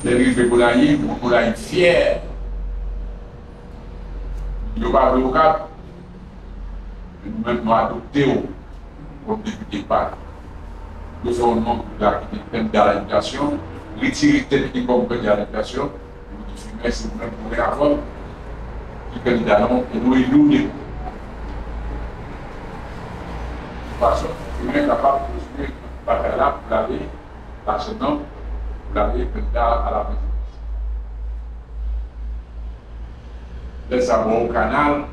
Les rives pour la fier. Il n'y a pas de vocal. Nous-mêmes nous adoptons comme député par. Nous faisons le nom de l'éducation, retirer technique comme de l'éducation, nous disons c'est nous-mêmes pour avoir qui candidat non et nous élus. Parce que nous sommes capables de jouer par là pour aller national, pour aller candidat à la présidence. Les avons au canal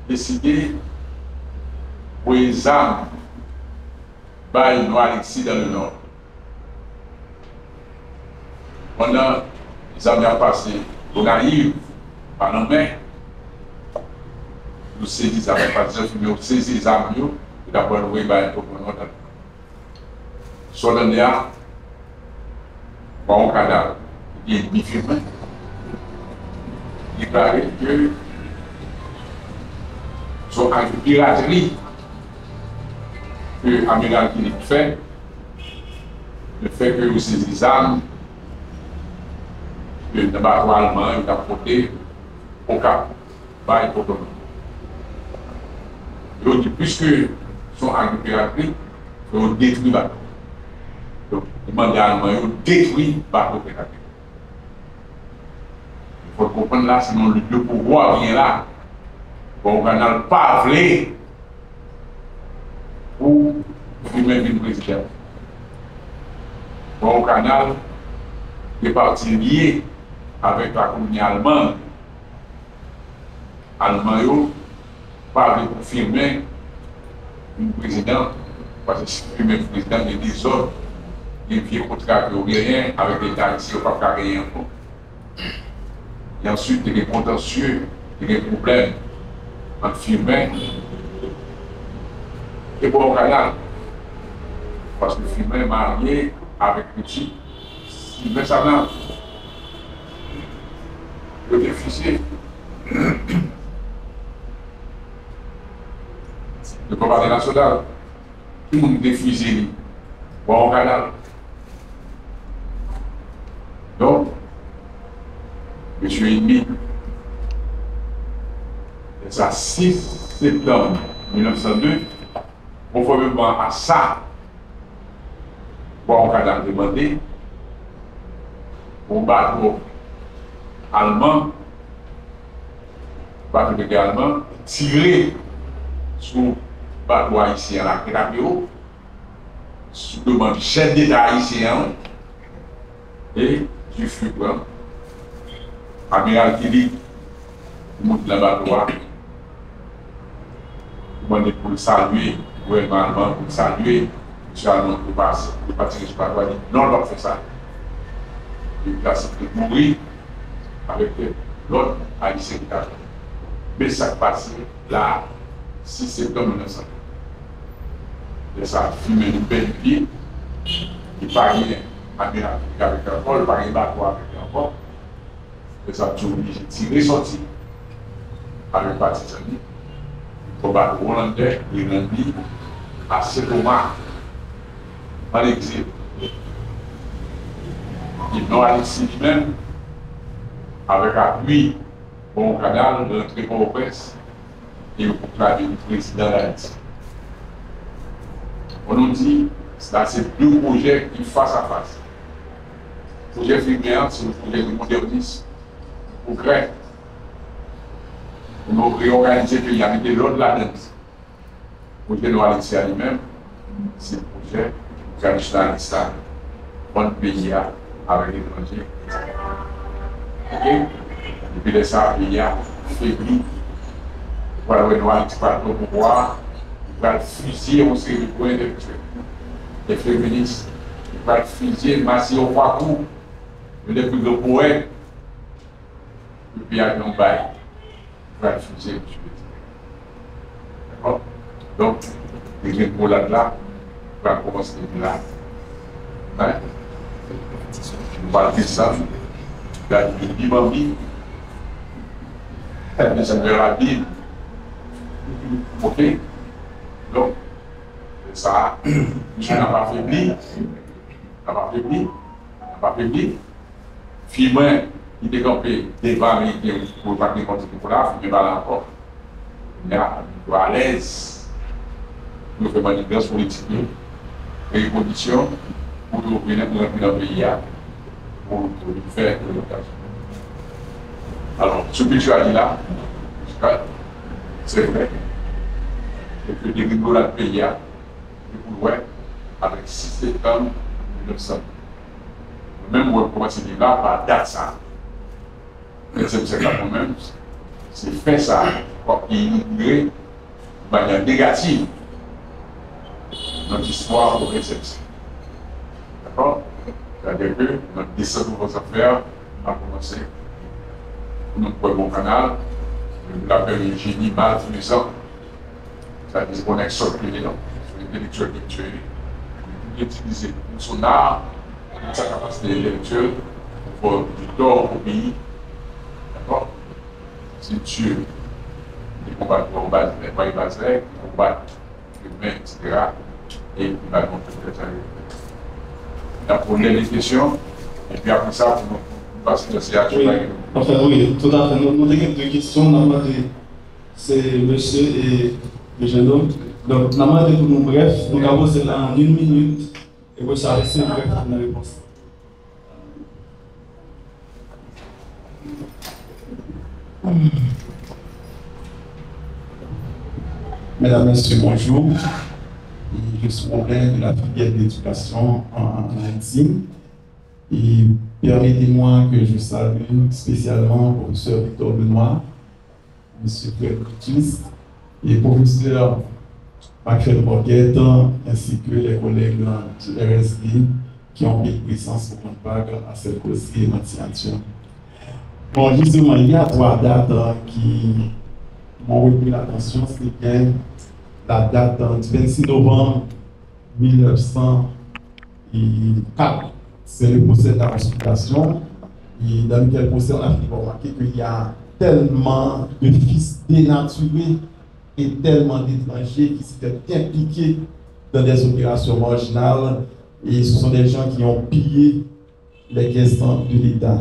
décidé pour les armes par nous Alexis dans le nord. Pendant les années à passer, on arrive par la main, nous saisissons les armes, nous saisissons les armes, d'abord nous voyons pour notre. Soit dans l'air, on cadavre, il est bifurqué, il paraît que son acte de piraterie que l'amiral Philippe fait, le fait que vous saisissez les armes, que le bateau allemand est apporté au cap, par l'autonomie. Il dit, puisque son acte de piraterie, il faut détruire le bateau. Donc, il demande à l'allemand, il faut détruire le bateau piraterie. Il faut comprendre là, sinon le pouvoir vient là. Bon, on n'a pas voulu pour lui-même une présidente. Bon, canal est parti lié avec la colonie allemande. Allemand, pas de confirmer une présidente, parce que si lui-même président de désordre, il vient contrat que rien avec l'État ici, on ne peut pas rien encore. Et ensuite, il y a des contentieux, il y a des problèmes entre Firmin et bon canal. Parce que Firmin est marié avec petit Sylvain Salan. Le déficit de combat national. Tout le monde déficit. Bon canal. Donc, monsieur Ennemi, c'est ça, 6 septembre 1902, conformément à ça, on a demandé pour un bateau allemand, bateau de guerre allemand, tirer sur le bateau haïtien à la Crapio, sous demande du chef d'État haïtien et du futur, amiral Philippe, monte le bateau. Pour le saluer, le gouvernement allemand, pour le saluer, M. Allemand pour partir sur la dit non, on fait ça. Il a mourir avec l'autre haïtien qui a. Mais ça passe là, 6 septembre 1900. Et ça a fumé une belle vie, il n'y a pas rien avec un pôle, pas rien bateau avec un pôle. Et ça a toujours tiré sorti avec Partisani. Au bateau hollandais, il est rendu à Settoma, dans l'exil. Il n'a Alexis lui-même, avec appui au canal, de l'entrée au presse, et le proclamé du président d'Haïti. On nous dit, c'est ces deux projets qui face à face. Le projet Firmin, c'est le projet de modernisme, le progrès. Pour nous réorganiser le pays avec l'autre là-dedans. Le projet de Alexis lui-même, c'est le projet traditionnaliste, bon pays avec l'étranger. Ok? Depuis ça, il y a faibli. Voilà, nous avons le pouvoir, il va fusiller au série de points intellectuels. Les féministes, il va fusiller, masser au parcours, le plus gros poète, le pays à Nombaï. Va refuser, monsieur. D'accord? Donc, les gens là, va commencer là. Hein? On va dire ça. La Bible, ça me rappelle. Ok? Donc, ça, monsieur n'a pas faibli, n'a pas faibli. Fille-moi, il est campé devant Américain pour pas qu'il continue pour là, il va là encore. Il est à l'aise. Nous faisons une grande politique, et conditions pour nous venir dans le pays pour faire une occasion. Alors, ce que tu as dit là, c'est vrai. Et que les rigolades pays, pour voir avec 6 septembre 1900. Même on commence à dire là, par date ça. Mais c'est quand même, c'est fait ça, pour immigrer de manière négative notre histoire au réception. D'accord? C'est-à-dire que notre descente de vos affaires a commencé. Notre premier canal, nous l'appelons le génie mal finissant. C'est-à-dire qu'on est sorti dedans, sur l'intellectuel qui tue, utiliser son art, sa capacité intellectuelle pour du tort au pays. D'accord? Si tu combats pour combattre les pays basés, combattre les humains, etc. Et il va montrer que ça il a posé les questions, et puis après ça, pour nous passer de ces actions. Enfin, oui, tout à fait. Nous avons deux questions. C'est monsieur et le jeune homme. Donc, nous avons demandé pour nous bref. Nous avons posé là en 1 minute. Et vous savez, c'est bref pour la réponse. Mesdames, Messieurs, bonjour. Je suis Robin de la filière d'éducation en Haïti. Et permettez-moi que je salue spécialement le professeur Victor Benoît, M. Fred Coutis et le professeur Maxwell Borguette, ainsi que les collègues du RSD qui ont pris puissance pour prendre part à cette cause et motivation. Bon, justement, il y a 3 dates qui m'ont retenu l'attention. C'est bien la date du 26 novembre 1904. C'est le procès de la consultation. Et dans lequel procès, on a remarqué qu'il y a tellement de fils dénaturés et tellement d'étrangers qui s'étaient impliqués dans des opérations marginales. Et ce sont des gens qui ont pillé les caisses de l'État.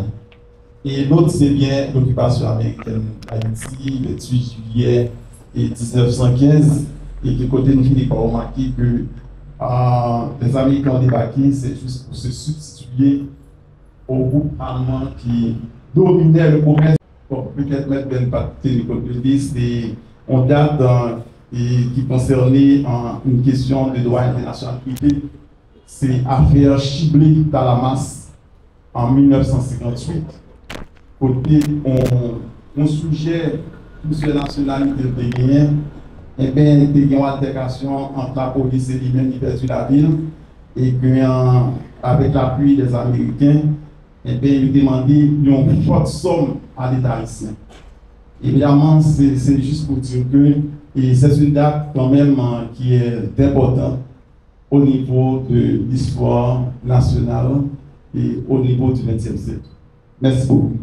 Et l'autre, c'est bien l'occupation américaine d'Haïti, le 28 juillet 1915. Et que côté nous finit par remarquer que les Américains ont débarqué, c'est juste pour se substituer au groupe allemand qui dominait le commerce. Bon, peut-être mettre Ben Paté, c'est on date et qui concernait une question de droit international privé. C'est affaire Chiblé dans la masse en 1958. Côté on sujet plusieurs nationalités européennes. Et bien, il y a une altercation entre la police et l'humain qui perdu la ville, et qu'avec l'appui des Américains, et bien, il demandait une forte somme à l'État haïtien. Évidemment, c'est juste pour dire que c'est une date quand même qui est importante au niveau de l'histoire nationale et au niveau du XXe siècle. Merci beaucoup.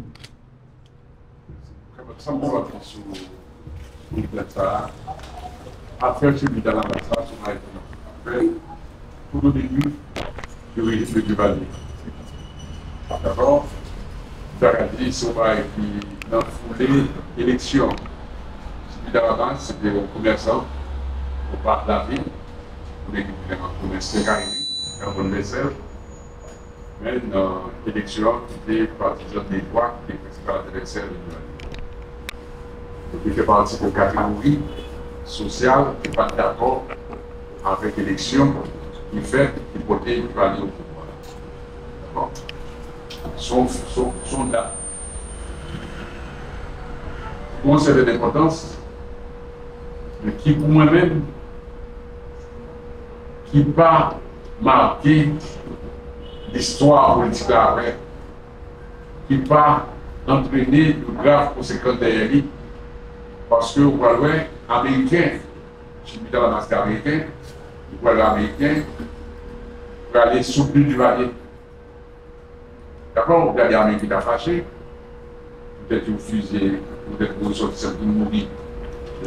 Après, je suis dans l'ambassade, après, tout le début, je vais essayer de valider. D'abord, j'ai regardé ce qui dans la foulée élection. Celui d'avant, c'était le commerçant au parc de la ville, pour les commerçants carrés, un bon vaisselle. Mais dans l'élection, c'était partisan des droits qui étaient principal adversaire de l'humanité. Donc, il fait partie de la catégorie social qui n'est pas d'accord avec l'élection qui fait l'hypothèse qui va aller au pouvoir. D'accord? Son là. Pour moi, c'est de l'importance, mais qui pour moi-même, qui pas marqué l'histoire politique après, qui pas entraîné de graves conséquences derrière lui. Parce que vous voyez, américain, je suis dans la masse américaine, vous voyez américain, vous allez soutenir du valier. D'accord, vous allez américain qui a fâché, peut-être vous fusez, peut-être vous sortez sans mourir,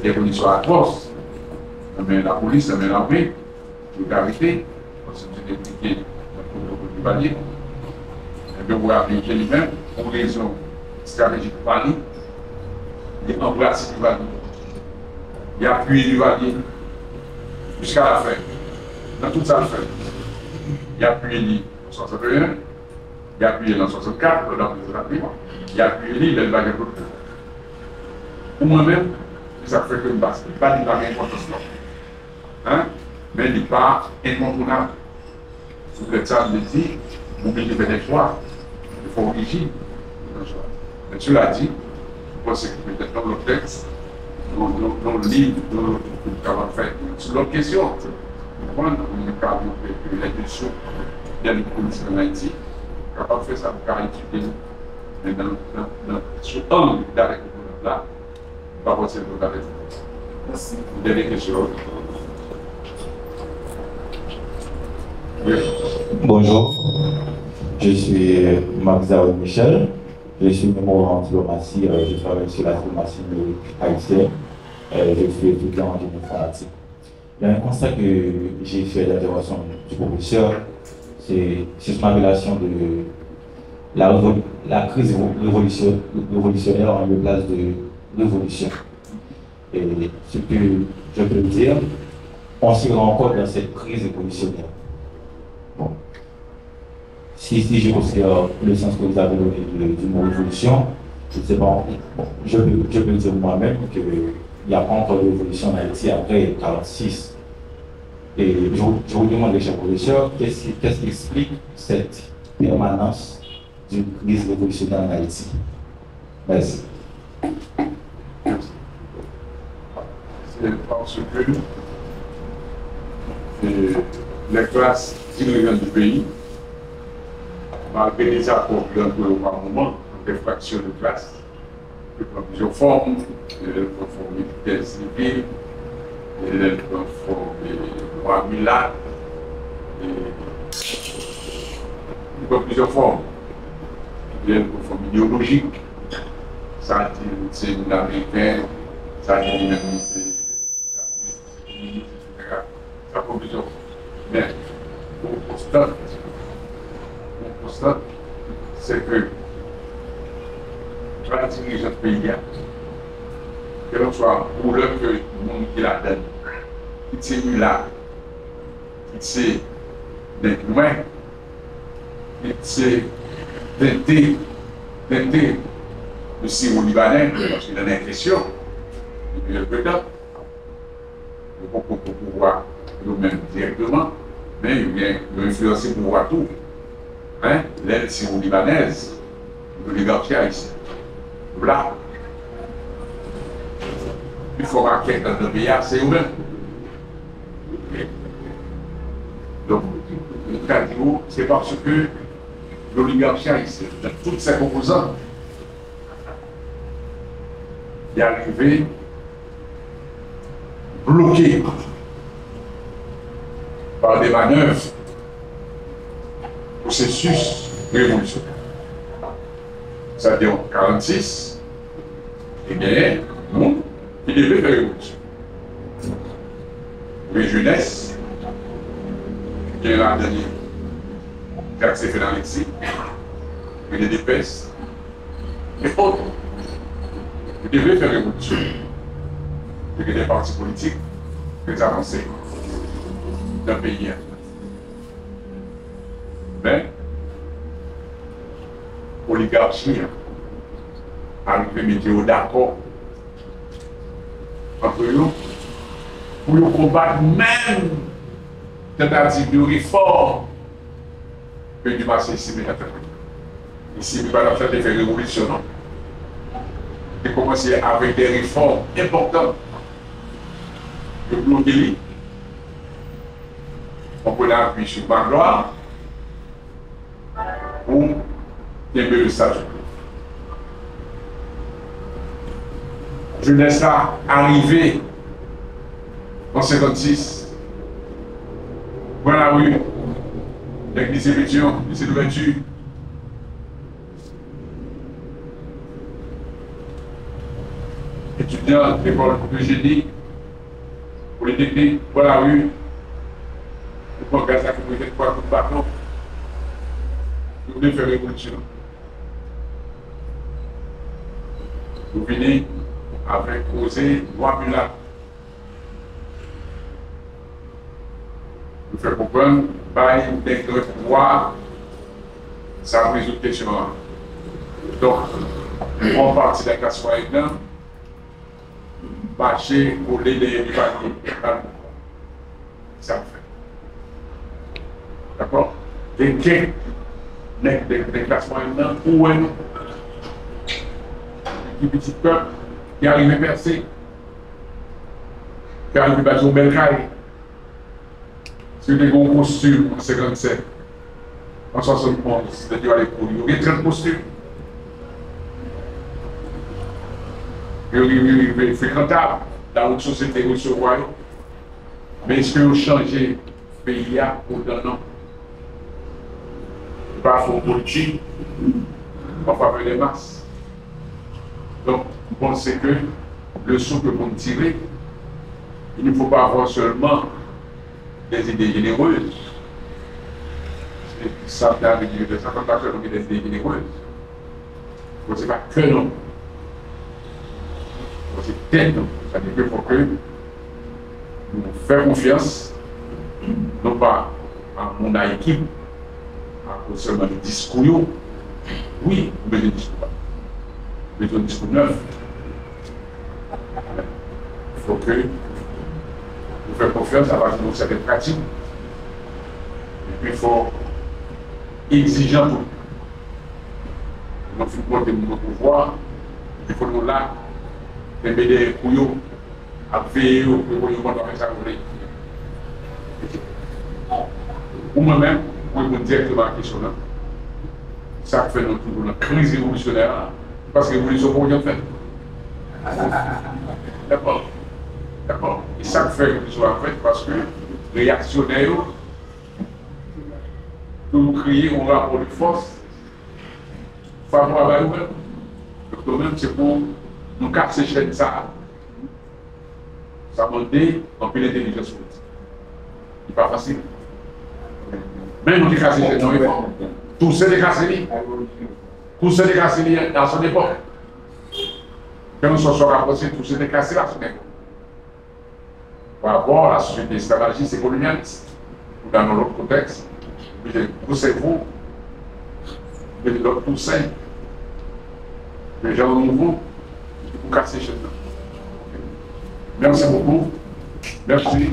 des conditions atroces. mais la police, mais l'armée, pour arrêter, parce que c'est impliqué dans le protocole du Valier. Et bien, vous avez lui-même, pour raison stratégique du Valier, il embrasse du Valier, il appuie du Valier jusqu'à la fin. Dans toute sa fin, il appuie en 61, il appuie en 64, dans la prime, il appuie le Valier. Pour moi-même, ça fait que je ne passe pas de la même importance. Hein? Mais il n'est pas incontournable. Sous le temps, il dit, vous pouvez faire des choix, il faut rigide. Mais tu l'as dit, je pense que peut-être dans le texte, dans le livre, dans le travail fait. Sur l'autre question, on a l'intuition de la politique en Haïti, capable de faire ça pour étudier. Mais sur un d'arrêt là, pas possible d'arrêter. Merci. Dernière question. Oui. Bonjour, je suis Marc Zaoud Michel, je suis mémoire en diplomatie, je travaille sur la diplomatie haïtienne, je suis étudiant en génie informatique. Il y a un constat que j'ai fait à l'intervention du professeur, c'est sur ma relation de la crise révolutionnaire en lieu de place de révolution. Et ce que je peux dire, on se rend compte dans cette crise révolutionnaire. Bon. Si je considère le sens que vous avez donné du mot révolution, je ne sais pas, bon, je peux dire moi-même qu'il n'y a pas encore de révolution en Haïti après 1946. Et je vous demande, cher professeur, qu'est-ce qui explique cette permanence d'une crise révolutionnaire en Haïti? Merci. C'est parce que les classes dirigeantes du pays, malgré les accords dans le Parlement, des fractions de classes, qui prennent plusieurs formes, les formes militaires civiles, les formes droits militaires, ils prennent plusieurs formes. Il y a une forme idéologique, ça dit c'est l'américain, ça dit même c'est socialiste, etc. Ça prend plusieurs formes. Mais on constate, c'est que la dirigeant de pays, quel soit pour le que le monde qui la donne, qui s'est mis là, qui s'est d'être loin, qui s'est tenté le Syro libanais, parce qu'il en a question, depuis le peu temps, le pouvoir nous-mêmes directement, mais il a influencé le pouvoir tout. Hein? L'aide syro-libanaise, l'oligarchie haïtienne. Voilà. Il faut marquer dans le pays, c'est eux-mêmes. Donc, le cas c'est parce que l'oligarchie haïtienne, dans toutes ses composantes, est arrivé bloqué par des manœuvres, processus révolutionnaire. C'est-à-dire en 1946, il y a un monde qui devait faire révolution. Les jeunesses, qui est là dernier, qui a accepté dans l'exil, et les dépêches, et autres, qui devaient faire révolution. Il y a des partis politiques, des avancées d'un pays. Mais, l'oligarchie arrive à mettre d'accord entre eux pour combattre même tentative de réforme que du passé ici, mais ici, il va faire des révolutions, non? Et commencer avec des réformes importantes de bloquer. On peut l'appuyer sur Magloire ou Tembe le statut. Je laisse ça arriver en 1956. Voilà la rue, l'église Émission, lycée d'ouverture. Étudiant de l'école de génie, Polytechnique, pour la rue, pour qu'on gagne la communauté de quoi pour bateau. Vous voulez faire révolution. Vous venez avec Osé Noir-Mulat. Vous faites comprendre, par des pouvoir, ça résout la question. Donc, on partit de la classe moyenne, marcher, coller les paniers. Ça fait. D'accord? Des classes moyennes, où est qui petit peuple qui arrive à percer, qui arrive à bâtir une belle caille. Si vous avez un costume en 57, en 71, c'est-à-dire à l'époque, il y a 30 costumes. Il est fréquentable dans notre société, nous sommes royaume. Mais est-ce que vous changez le pays pour le nom? Pas faux politique, en faveur des masses. Donc, vous pensez que le son que vous tirez, il ne faut pas avoir seulement des idées généreuses. Ça peut arriver de 50 personnes qui ont des idées généreuses. Ce n'est pas que non. C'est peut-être non. C'est-à-dire qu'il faut que nous fassions confiance, non pas à mon équipe, à cause seulement du discours. Oui, vous besoin de discours. Vous besoin de discours neuf. Il faut que vous fassions confiance à partir de certaines pratiques. Et puis il faut exigeant pour nous. Donc, il faut monter notre pouvoir. Il faut nous là, les BD couillons, à veiller au couillons pendant que ça voulait. Ou moi-même, vous pouvez me directement la question là. Ça fait notre toujours la crise révolutionnaire, parce que l'évolution pour rien fait. D'accord. D'accord. Et ça fait l'évolution en fait parce que réactionnaires, nous créer un rapport de force favorable à nous-mêmes. Donc, nous-mêmes, c'est pour nous casser chaîne ça. Ça demande un peu d'intelligence politique. Ce n'est pas facile. Même nous casser chaîne, non, tout ça est cassé. Tout ça est cassé à son époque. Quand nous sommes rapprochés, tout ça est cassé à son époque. Par rapport à la société esclavagiste et colonialiste, ou dans notre contexte, poussez-vous, mais l'autre poussez, les gens nouveaux, vous cassez chez nous. Merci beaucoup. Merci.